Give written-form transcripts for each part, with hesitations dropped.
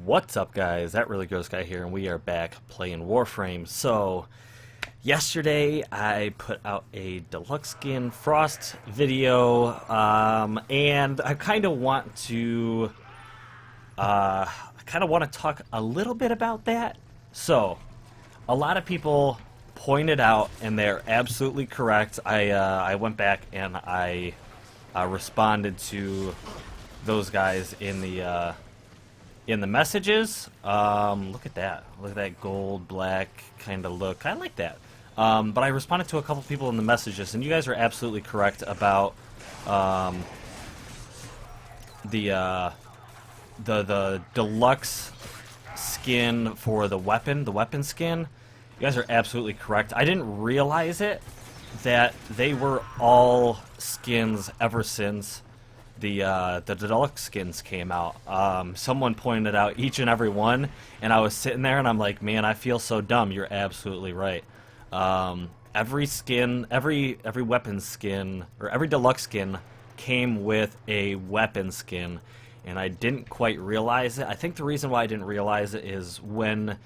What's up, guys? That really gross guy here, and we are back playing Warframe. So, yesterday I put out a deluxe skin Frost video, and I kind of want to, talk a little bit about that. So, a lot of people pointed out, and they're absolutely correct. I went back and I responded to those guys in the messages. Look at that. Look at that gold, black kind of look. I like that. But I responded to a couple people in the messages, and you guys are absolutely correct about the deluxe skin for the weapon skin. You guys are absolutely correct. I didn't realize that they were all skins ever since the deluxe skins came out. Someone pointed out each and every one, and I was sitting there and I'm like, man, I feel so dumb. You're absolutely right. Every skin, every weapon skin, or every deluxe skin came with a weapon skin, and I didn't quite realize it. I think the reason why I didn't realize it is when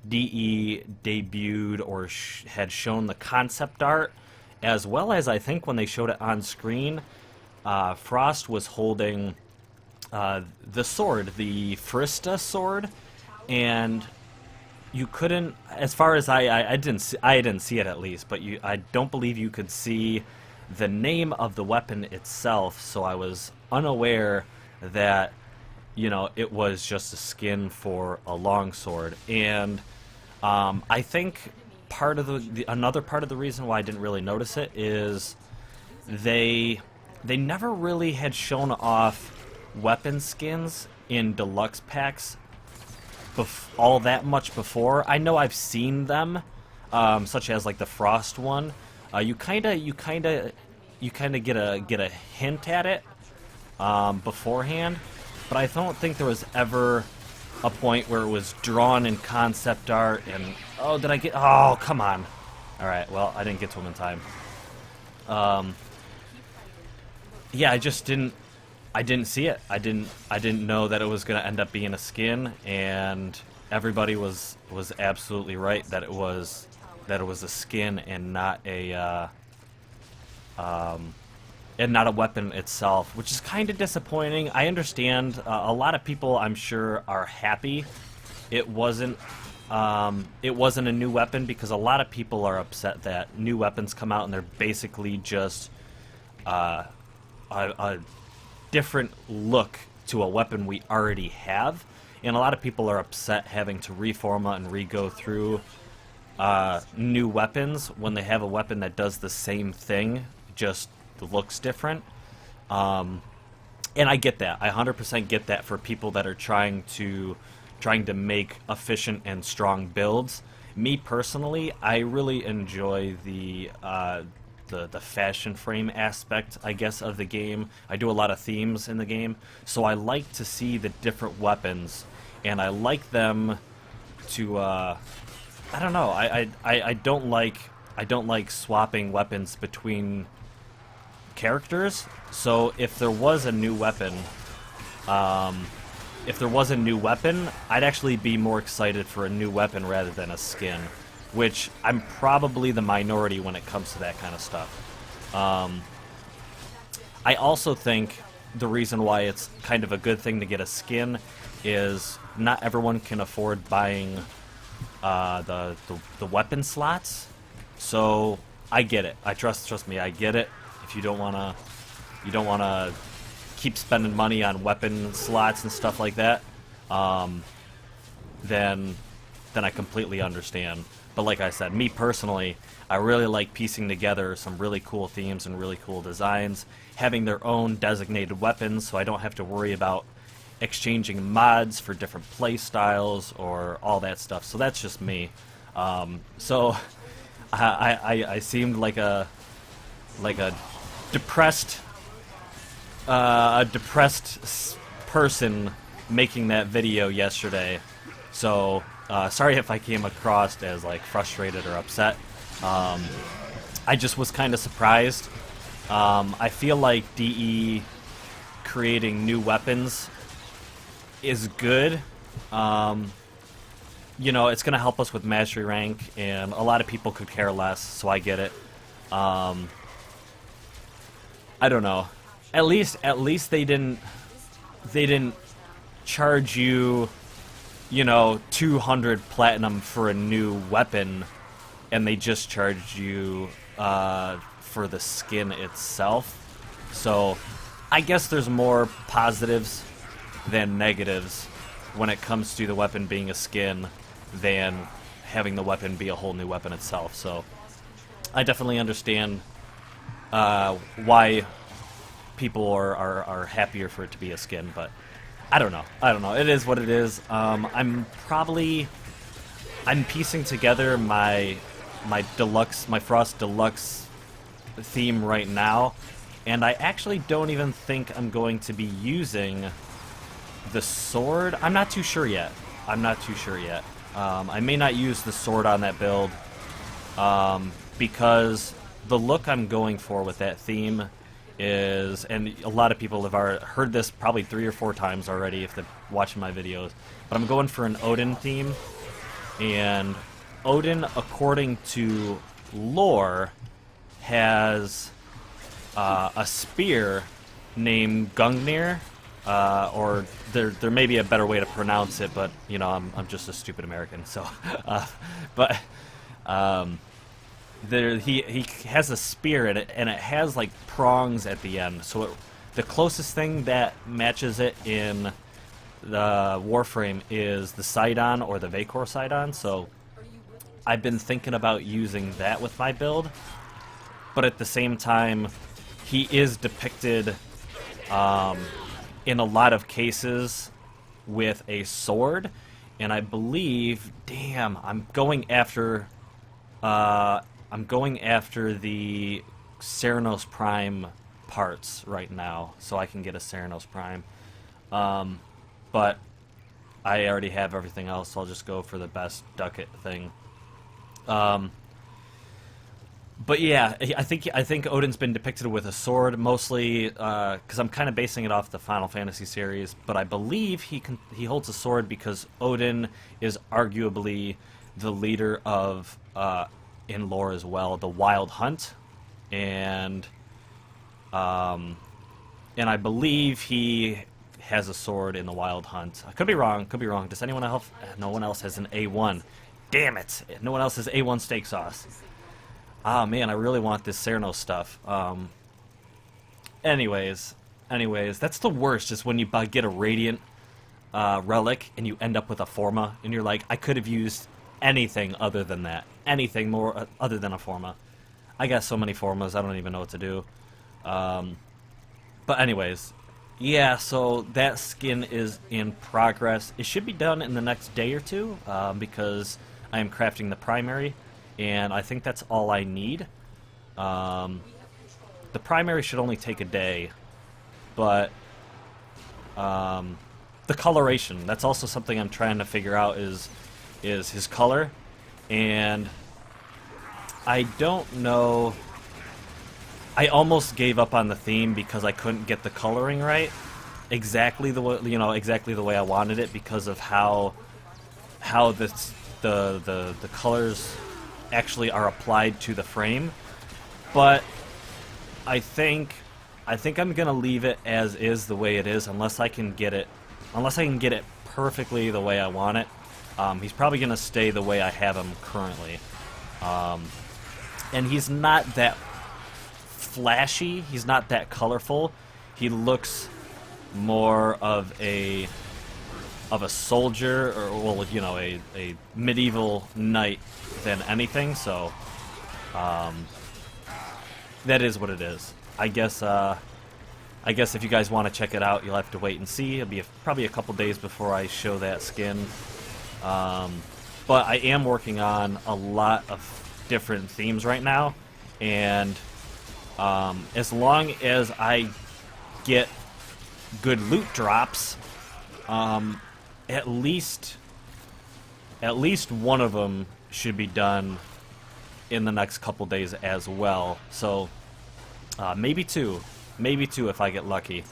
DE debuted or had shown the concept art, as well as I think when they showed it on screen, Frost was holding the sword, the Frista sword, and you couldn't, as far as I didn't see it at least, but I don't believe you could see the name of the weapon itself, so I was unaware that, you know, it was just a skin for a longsword. And I think part of another part of the reason why I didn't really notice it is they never really had shown off weapon skins in deluxe packs all that much before. I know I've seen them, such as like the Frost one. You kind of get a hint at it beforehand, but I don't think there was ever a point where it was drawn in concept art. And oh, come on. All right, well, I didn't get to them in time. Yeah, I didn't see it. I didn't know that it was going to end up being a skin, and everybody was absolutely right that it was a skin and not a weapon itself, which is kind of disappointing. I understand a lot of people, I'm sure, are happy it wasn't a new weapon, because a lot of people are upset that new weapons come out and they're basically just a different look to a weapon we already have, and a lot of people are upset having to reformat and re-go through new weapons when they have a weapon that does the same thing, just looks different. And I get that. I 100% get that for people that are trying to make efficient and strong builds. Me personally, I really enjoy the fashion frame aspect, I guess, of the game. I do a lot of themes in the game, so I like to see the different weapons, and I like them to I don't know, I don't like swapping weapons between characters. So if there was a new weapon, I'd actually be more excited for a new weapon rather than a skin, which I'm probably the minority when it comes to that kind of stuff. I also think the reason why it's kind of a good thing to get a skin is not everyone can afford buying the weapon slots. So I get it. Trust me, I get it. If you don't wanna keep spending money on weapon slots and stuff like that, then I completely understand. But like I said, me personally, I really like piecing together some really cool themes and really cool designs, having their own designated weapons, so I don't have to worry about exchanging mods for different play styles or all that stuff. So that's just me. So I seemed like a depressed person making that video yesterday. So sorry if I came across as like frustrated or upset. I just was kind of surprised. I feel like DE creating new weapons is good, You know, it's going to help us with mastery rank, and a lot of people could care less, so I get it. I don't know. At least they didn't charge you, you know, 200 platinum for a new weapon, and they just charged you for the skin itself. So I guess there's more positives than negatives when it comes to the weapon being a skin than having the weapon be a whole new weapon itself. So I definitely understand why people are happier for it to be a skin, but I don't know. It is what it is. I'm piecing together my Frost Deluxe theme right now, and I actually don't even think I'm going to be using the sword. I'm not too sure yet. I may not use the sword on that build because the look I'm going for with that theme is, and a lot of people have already heard this probably 3 or 4 times already if they're watching my videos, but I'm going for an Odin theme. And Odin, according to lore, has a spear named Gungnir, or there may be a better way to pronounce it, but you know, I'm just a stupid American, so he has a spear in it, and it has like prongs at the end. So the closest thing that matches it in the Warframe is the Sidon or the Vacor Sidon. So I've been thinking about using that with my build, but at the same time, he is depicted in a lot of cases with a sword, and I believe, damn, I'm going after the Ceranos Prime parts right now, so I can get a Ceranos Prime. But I already have everything else, so I'll just go for the best ducat thing. But yeah, I think Odin's been depicted with a sword mostly, because I'm kind of basing it off the Final Fantasy series. But I believe he holds a sword because Odin is arguably the leader of, in lore as well, the Wild Hunt, and I believe he has a sword in the Wild Hunt. I could be wrong. Does anyone else? No one else has an A1. Damn it! No one else has A1 steak sauce. Ah, man, I really want this Ceranos stuff. Anyways, that's the worst, is when you get a Radiant relic and you end up with a Forma, and you're like, I could have used anything other than that. Anything more other than a Forma. I got so many Formas, I don't even know what to do. But anyways, yeah, so that skin is in progress. It should be done in the next day or two, because I am crafting the primary, and I think that's all I need. The primary should only take a day, but the coloration, that's also something I'm trying to figure out, is his color, and I don't know. I almost gave up on the theme because I couldn't get the coloring right exactly the way I wanted it, because of how the colors actually are applied to the frame. But I think I'm gonna leave it as is, the way it is, unless I can get it perfectly the way I want it. He's probably gonna stay the way I have him currently, and he's not that flashy. He's not that colorful. He looks more of a soldier, or, well, you know, a medieval knight than anything. So that is what it is. I guess if you guys want to check it out, you'll have to wait and see. It'll be probably a couple days before I show that skin. But I am working on a lot of different themes right now, and as long as I get good loot drops, at least one of them should be done in the next couple days as well. So maybe two if I get lucky.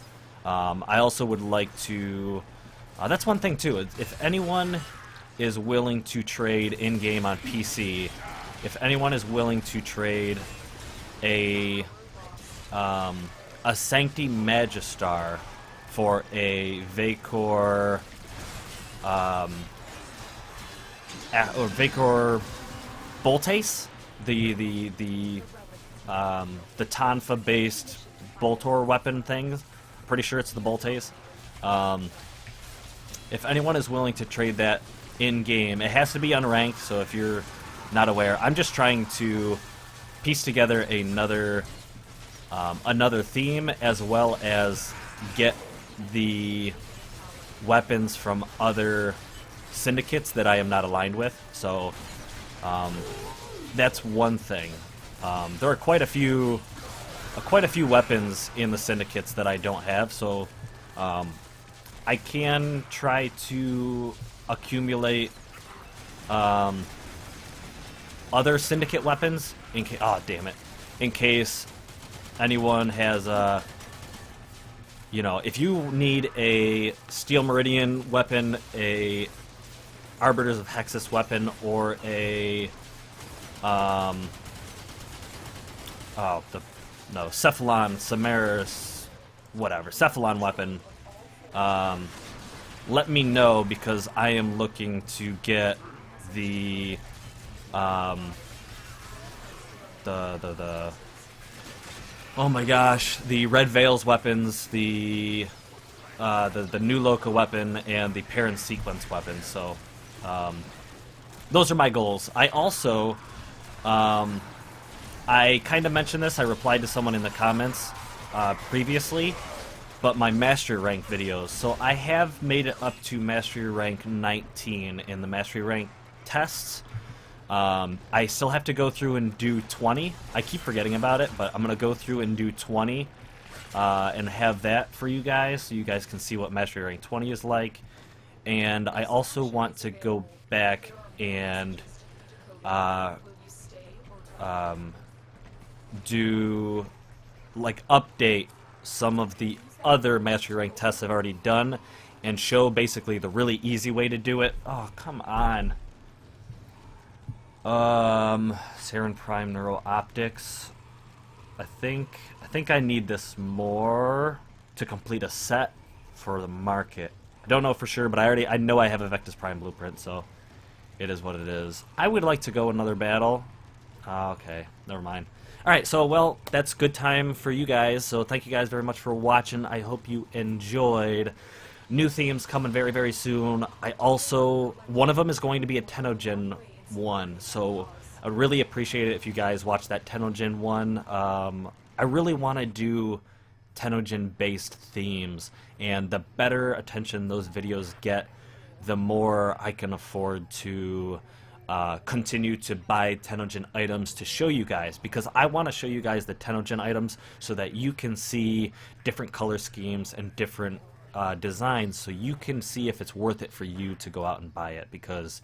I also would like to That's one thing too. If anyone is willing to trade in-game on PC, if anyone is willing to trade a Sancti Magistar for a Vacor or Vacor Boltace, the Tonfa based Boltor weapon thing. Pretty sure it's the Boltace. If anyone is willing to trade that in-game, it has to be unranked, so if you're not aware, I'm just trying to piece together another theme, as well as get the weapons from other syndicates that I am not aligned with. So that's one thing. There are quite a few weapons in the syndicates that I don't have, so I can try to accumulate other syndicate weapons in case. Oh, damn it! In case anyone has if you need a Steel Meridian weapon, a Arbiters of Hexus weapon, or a Cephalon, Samaris, whatever, Cephalon weapon, let me know, because I am looking to get the oh my gosh, the Red Veils weapons, the New Loka weapon, and the Parent Sequence weapon. So those are my goals. I also I kind of mentioned this. I replied to someone in the comments previously, but my Mastery Rank videos. So I have made it up to Mastery Rank 19 in the Mastery Rank tests. I still have to go through and do 20. I keep forgetting about it, but I'm going to go through and do 20 and have that for you guys, so you guys can see what Mastery Rank 20 is like. And I also want to go back and do, like, update some of the other Mastery Rank tests I've already done and show basically the really easy way to do it. Oh, come on. Saren Prime Neuro Optics. I think I need this more to complete a set for the market. I don't know for sure, but I know I have a Vectus Prime blueprint, so it is what it is. I would like to go another battle. Okay, never mind. Alright, so, well, that's good time for you guys, so thank you guys very much for watching. I hope you enjoyed. New themes coming very, very soon. I also, one of them is going to be a Tenogen 1, so I'd really appreciate it if you guys watch that Tenogen 1. I really want to do Tenogen-based themes, and the better attention those videos get, the more I can afford to continue to buy Tenogen items to show you guys, because I want to show you guys the Tenogen items so that you can see different color schemes and different designs, so you can see if it's worth it for you to go out and buy it. Because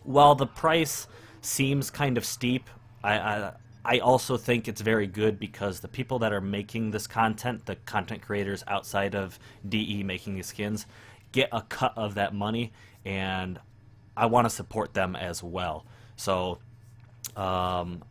while the price seems kind of steep, I also think it's very good, because the people that are making this content, the content creators outside of DE making these skins, get a cut of that money, and I want to support them as well. So I'm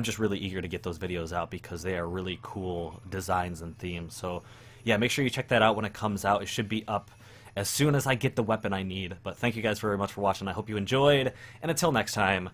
just really eager to get those videos out, because they are really cool designs and themes. So yeah, make sure you check that out when it comes out. It should be up as soon as I get the weapon I need. But thank you guys very much for watching. I hope you enjoyed, and until next time,